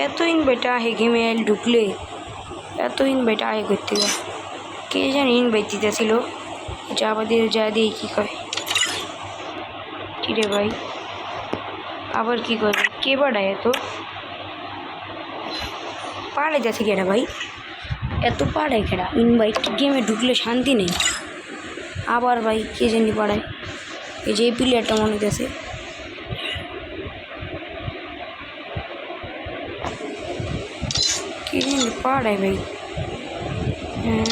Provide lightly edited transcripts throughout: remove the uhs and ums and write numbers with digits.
এত ইনভাইট আহে গেমে ঢুকলে, এত ইনভাইট আহে করতে কে জানি ইনভাইট দিতেছিল। আবার দিয়ে যা দিয়ে কী কয় কিরে ভাই, আবার কি করবে কে বাড়ায় এত পাড়াই যাচ্ছে কেটা ভাই, এত পাড়ায় কেটা ইনভাইট গেমে ঢুকলে শান্তি নেই। আবার ভাই কে জানি পাড়ায়, এই যে এই প্লেয়ারটা মনে হইতেছে কে জানি পাড়ায় ভাই। হ্যাঁ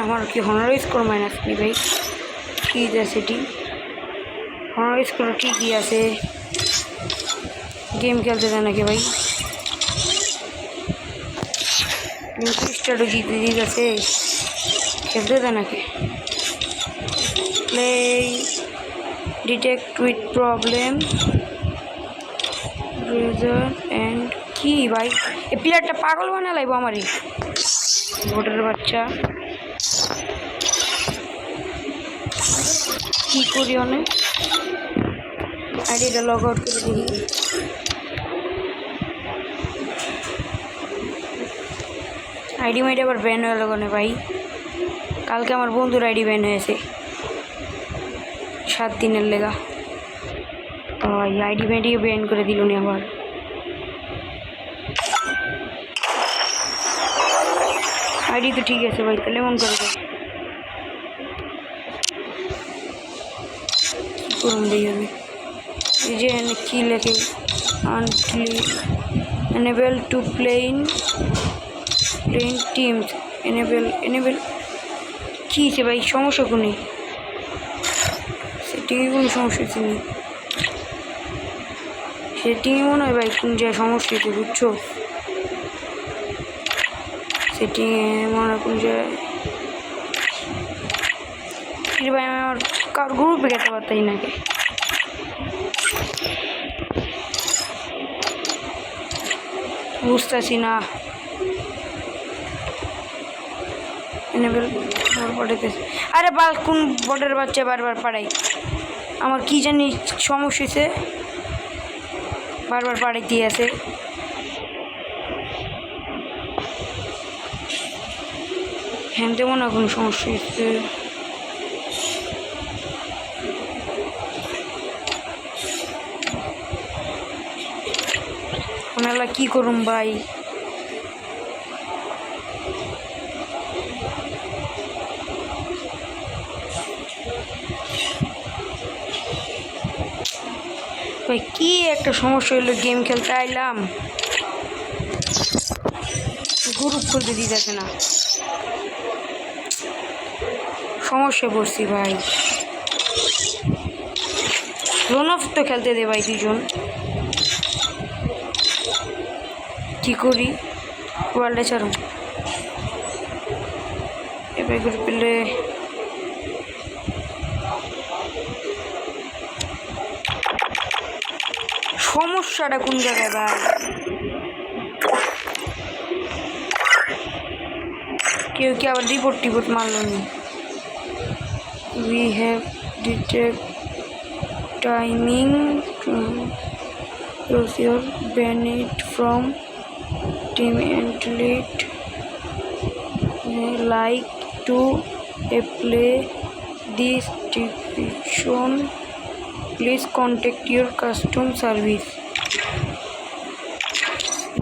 আমার কি হনার স্কোর মাইনাস নি ভাই, কী সেটি হনার স্কোর ঠিকই আছে, গেম খেলতে দেয় নাকি ভাই, স্টার্টও জিতে দিতেছে, খেলতে দেয় নাকি। Play detect with problem result and কি ভাই, এই প্লেয়ারটা পাগল বানা লাগবো আমারই ভোটের বাচ্চা। কি করি অনেক আইডিটা লগ আউট করে দিই। আইডি মাইডি আবার ব্যান হয়ে গেল ভাই, কালকে আমার বন্ধুর আইডি ব্যান হয়েছে 7 দিনের লেগা। আইডি মাইডি ব্যান করে দিল নি আবার। আইডি তো ঠিক আছে ভাই, তাহলে মন করে দেয় কী করুন ভাই আমি। এই যে কী লেখে enable to plain teams enable কী আছে ভাই, সমস্যা কোনি সেটিংয়ে কোনো সমস্যা হচ্ছে নি, সেটিংয়ে মনে হয় ভাই কোন জায়গায় সমস্যা হচ্ছে বুঝছো, সেটিংয়ে মনে হয় কোন জায়গায় ভাই আমি আমার কার গ্রুপে গেতে পারতাই নাকি। বুঝতেছি না পাঠাইতেছে, আরে বাল কোন বটের বাচ্চা বারবার পাড়াই, আমার কি জানি সমস্যা হয়েছে বারবার পাড়াইতে আছে। হ্যাঁ তেমন না কোনো সমস্যা হচ্ছে, মেলা কি করুম ভাই। ভাই কি একটা সমস্যা হইলো, গেম খেলতে আইলাম গ্রুপ খুলতে দিতেছে না, সমস্যায় পড়ছি ভাই। রোনফ তো খেলতে দে ভাই দুজন, কী করি ওয়ার্ল্ডে ছাড়ো এবার করে পেলে। সমস্যাটা কোন জায়গায় ভাই, কেউ কি আবার রিপোর্ট মারলো নি। We have detect timing procedure banned from team athlete like to play this description, please contact your custom service।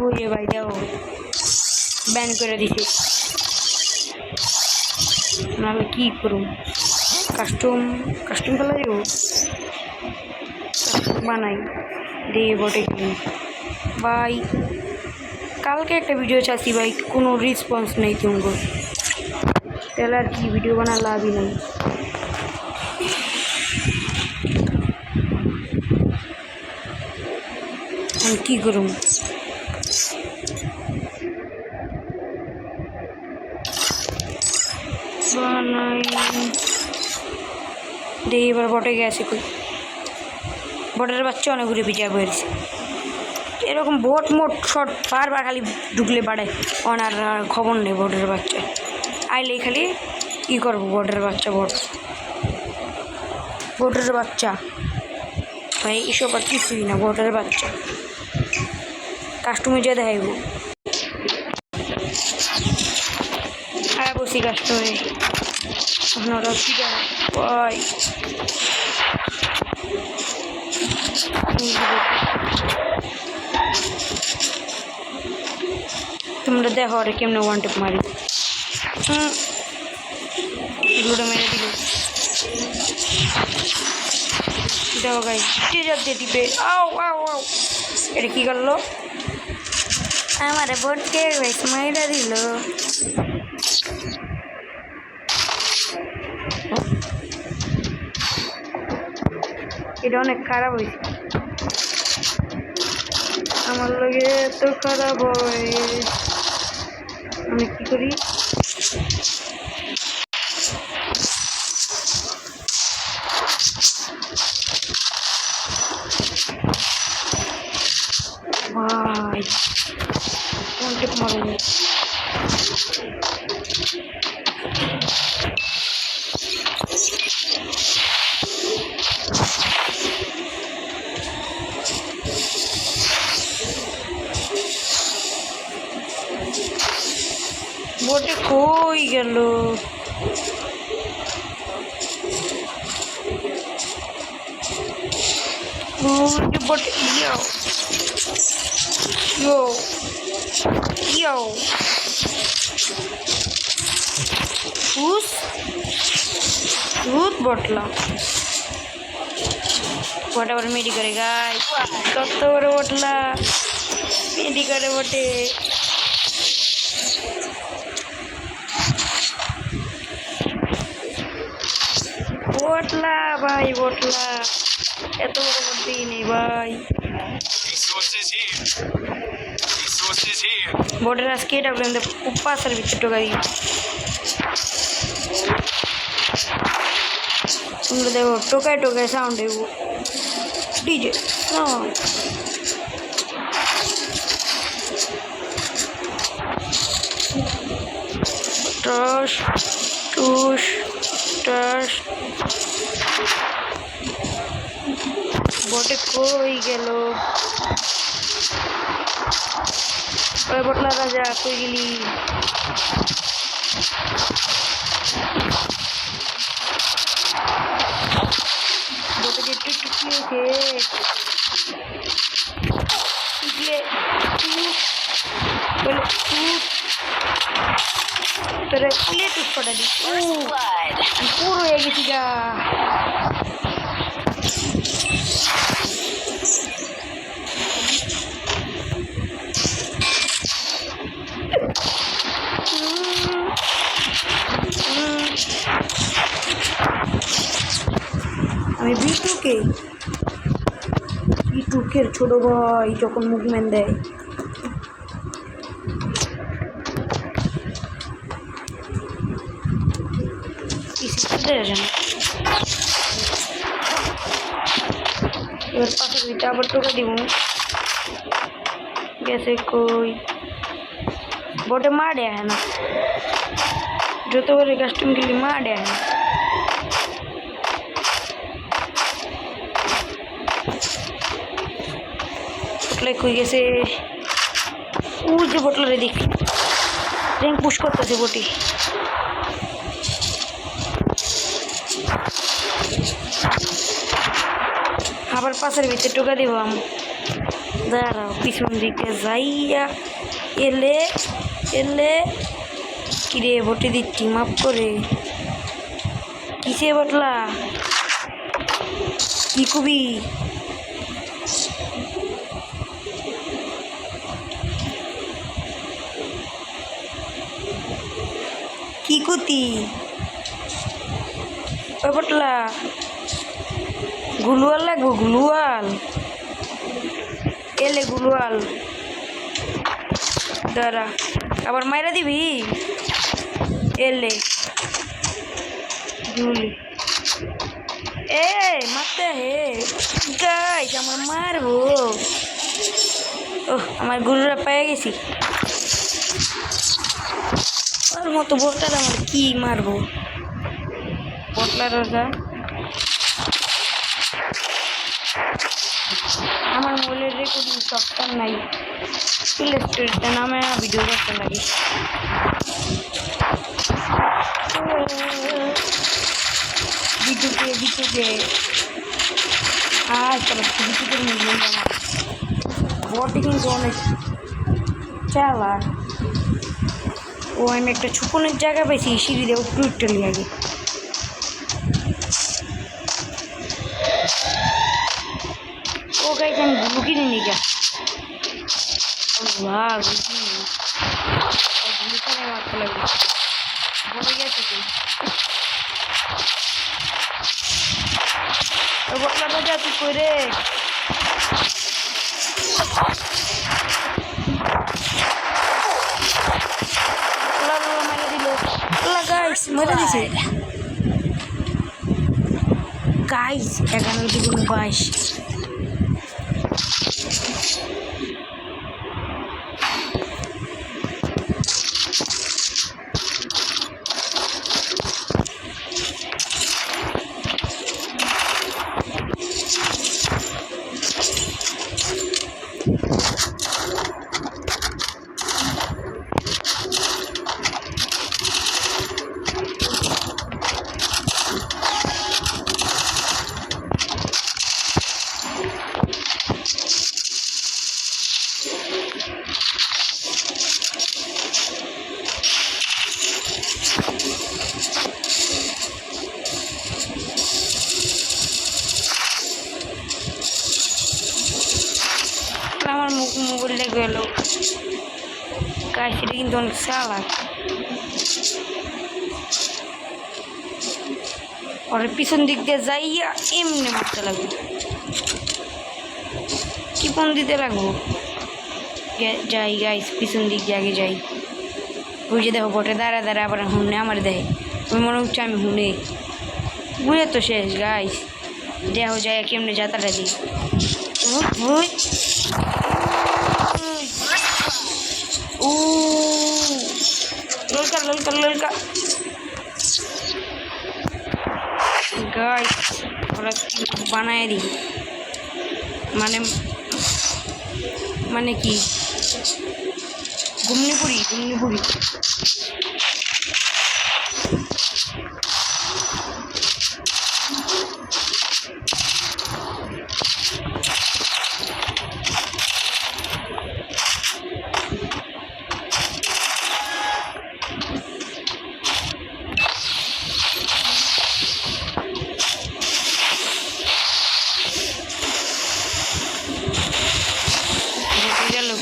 ওই ভাই যাও ব্যান করে দিছে, নাহলে কী করুন, কাস্টম খেলা যাবো বানাই দিয়ে বটে কিনি ভাই। কালকে একটা ভিডিও চাচ্ছি ভাই, কোনো রেসপন্স নেই তুমগো, তাহলে আর কি ভিডিও বানা লাভই নেই। আমি কী করুম, বানাই দিয়ে এবার বটে গেছে, কই বটের বাচ্চা অনেক ঘুরে পিছিয়ে পড়েছে। এরকম বোট মোট শট বারবার খালি ঢুকলে বাড়ে, ওনার খবর নেই বটের বাচ্চা। আইলে খালি ই করবো বটের বাচ্চা বটের বাচ্চা ভাই এসব আর কিছুই না বটের বাচ্চা কাস্টমার যা দেখাইব হ্যাঁ বসি কাস্টমারে আপনারা কি ভাই তোমরা দেখো আরে কেমনে ওয়ান টেপ মারি এগুলোটা মেরে দিল দেখো গাই টিজার দিয়ে দিবে আও আও আও এটা কি করলো আমার বোটকে বেশ মাইরা দিল এটা অনেক খারাপ হয়েছে আমার লাগে এত খারাপ হয় আমি কি করি ভাই কোন টেপ মারুন বটে কই গেল বটে Yo. दूध बोटला whatever मेरी करेगा कत्तो बड़े बोटला मेरी करे बोटे बोटला भाई बोटला ये तो बड़े बोलते ही नहीं भाई border skate up in the passer with the togai tokai sound DJ no tush bote koi gelo ওই বটলা রাজা কই গেলি বটে যে টুকলিয়েছে বলে তোরে প্লেট উঠপটা দি পুরো হয়ে গেছি গা আমি বিটুকের ছোট ভাই যখন মুভমেন্ট দেয় এবার পাশের ভিতরে আবার টোকা দিব গেছে কই বটে মারে है না যতবারে কাস্টম গেলি মারে है কই গেছে ওই যে বটলারে দেখি র্যাঙ্ক পুশ করতেছে বটি আবার পাশের ভিতরে টোকা দিব দাঁড়াও পিছন দিকে যাইয়া এলে কিরে বটি দিচ্ছি মাপ করে কিসে বটলা কি কবি কি কুতি ওই বটলা গুলুয়াল লাগবো গুলুয়াল এলে গুলুয়াল দাঁড়া আবার মাইরা দিবি এলে গুলি এ মারতে হে গাইস আমার মারবো ও আমার গুরুরা পেয়ে গেছি শালার মতো বটলার আমার কি মারবো বটলার ওটা আমার মোবাইলের রেকর্ডিং সফটওয়্যার নাই প্লে স্টোরটা নামে ভিডিও করতে লাগে দিকে আর চলো দিকে বটে কিন্তু অনেক চালা ও আমি একটা ছুপনের জায়গা পেয়েছি সিঁড়ি দিয়ে একটু আগে ও গাইছে আমি গুলো কিনে নিয়ে গা গুলো খানে মারতে লাগবে বলে গেছে কি বটলা বাজা তুই করে মেরে দিল গাইস মেরে দিছে গাইস 11:22 আমার মোবাইলটা গেল গাইস এটা কিন্তু অনেক চালাক ওর পিছন দিক দিয়ে যাইয়া এমনি মারতে লাগবে কি ফোন দিতে লাগবো যাই গাইস পিছন দিক দিয়ে আগে যাই ওই যে দেখো বটে দাঁড়া আবার হুনে আমার দেয় ওই মনে হচ্ছে আমি হুনে বুঝে তো শেষ গাইস দেখো যায় কেমনে যাতাটা দিই ললকা গাইস ওরা বানায় দিই মানে কি ঘুমনি পুরি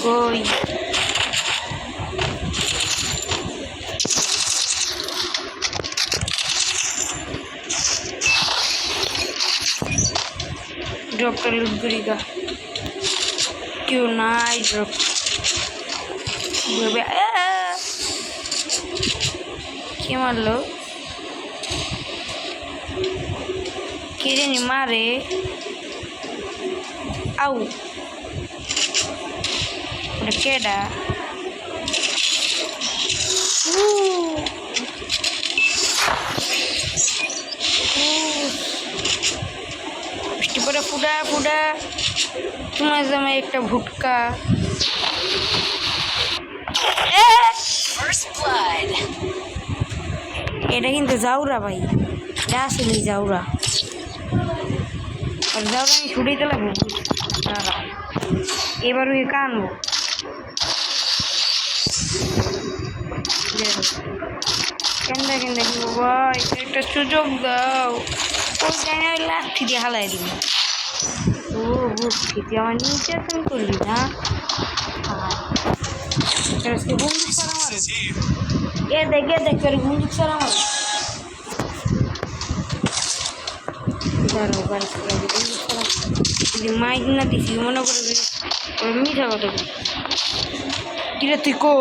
কই ড্রপটা লুট করি গা কেউ নাই ড্রপ কে মারলো কে জানি মারে আউ কেডা বৃষ্টি পরে ফুডা তোমার জামা একটা ভুটকা এটা কিন্তু যাওরা ভাই এটা আসলে যাওরা আমি ছুটাইতে লাগবো এবার ওই কানবো কেন্দা দিব ভাই একটা সুযোগ দাও ওই জায়গায় লাঠি দিয়ে হালাই দিব ও বুঝছি আমার নির্যাতন করবি না বন্দুক ছাড়া মারো দেখ বন্দুক ছাড়া মারো যদি মাইক না দিছি মনে করবি মিঠা কথা কিরে তুই কো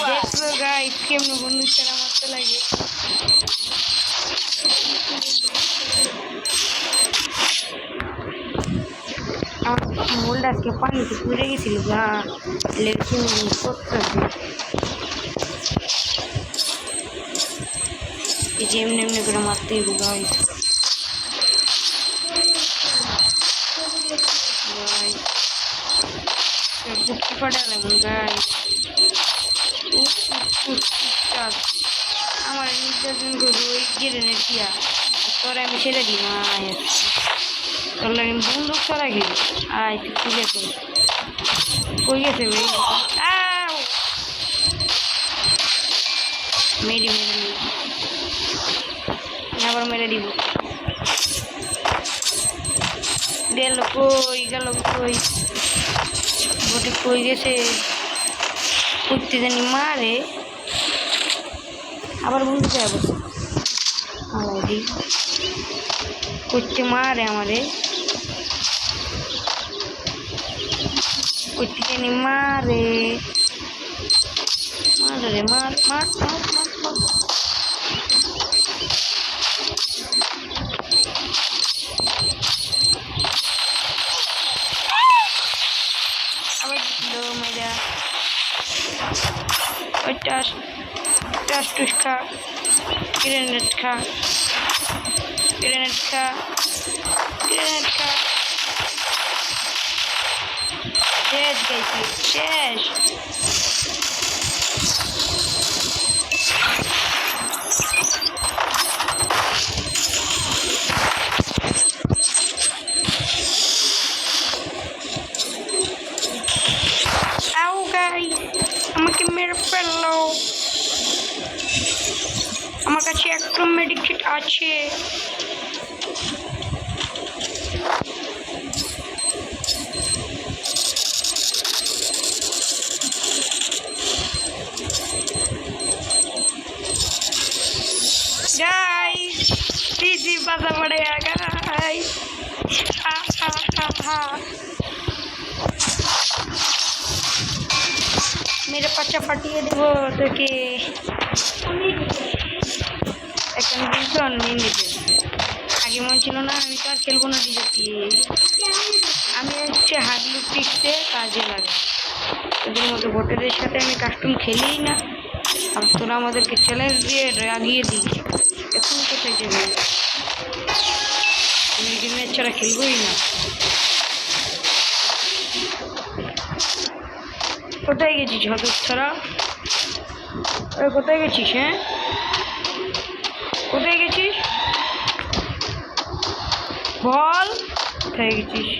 দেখলো গাইস কেমন বন্ধু ছাড়া মারতে লাগে মোলটা আজকে পানিতে পুড়ে গেছিল গা লেগেছে করতেছে এই যে এমনি এমনি করে মারতে হইব গাইস বুকি পাঠালাম গাইস আমার নির্যাতন করবো ওই গ্রেনেড দিয়া তোর আমি ছেড়ে দিই মা তোর লাগে বন্দুক চড়া গেলি আয় তুই খুলে কই কই গেছে ভাই মেরে মেরে মেরে আবার মেরে দিব গেল কই বটে কই গেছে করতে জানি মারে আবার বন্ধু যাবো আলাদি করতে মারে আমারে করতে জানি মারে মারে মার মার মার মার মার আবার দিল মেয়েরা ওই টাস টুস খা গ্রেনেড খা শেষ গেছি শেষ আউ গাই আমাকে মেরে ফেললো আমার কাছে একটা মেডিকেট আছে गाइस सीधी पासा पड़ेगा गाइस हा हा हा हा मेरे पच्चा फटिए देबो তোকে এখন বিজন নিয়ে নিতে আগে মন ছিল না আমি তো আর খেলবো না ডিজেটি আমি হচ্ছে হাগলু টিকতে কাজে লাগে ওদের মতো ভোটারদের সাথে আমি কাস্টম খেলিই না আর তোরা আমাদেরকে চ্যালেঞ্জ দিয়ে রাগিয়ে দিই এখন কোথায় যাবে আমি গেমের ছাড়া খেলবোই না কোথায় গেছিস হঠাৎ ছাড়া কোথায় গেছিস হ্যাঁ কোথায় গেছিস বল কোথায় গেছিস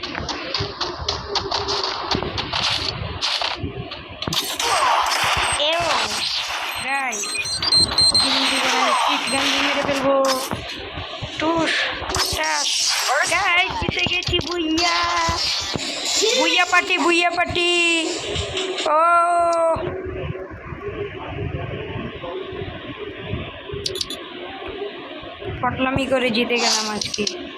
মেরে ফেলবো টুস টাস গাই জিতে গেছি বুইয়া পাটি ও পটলামি করে জিতে গেলাম আজকে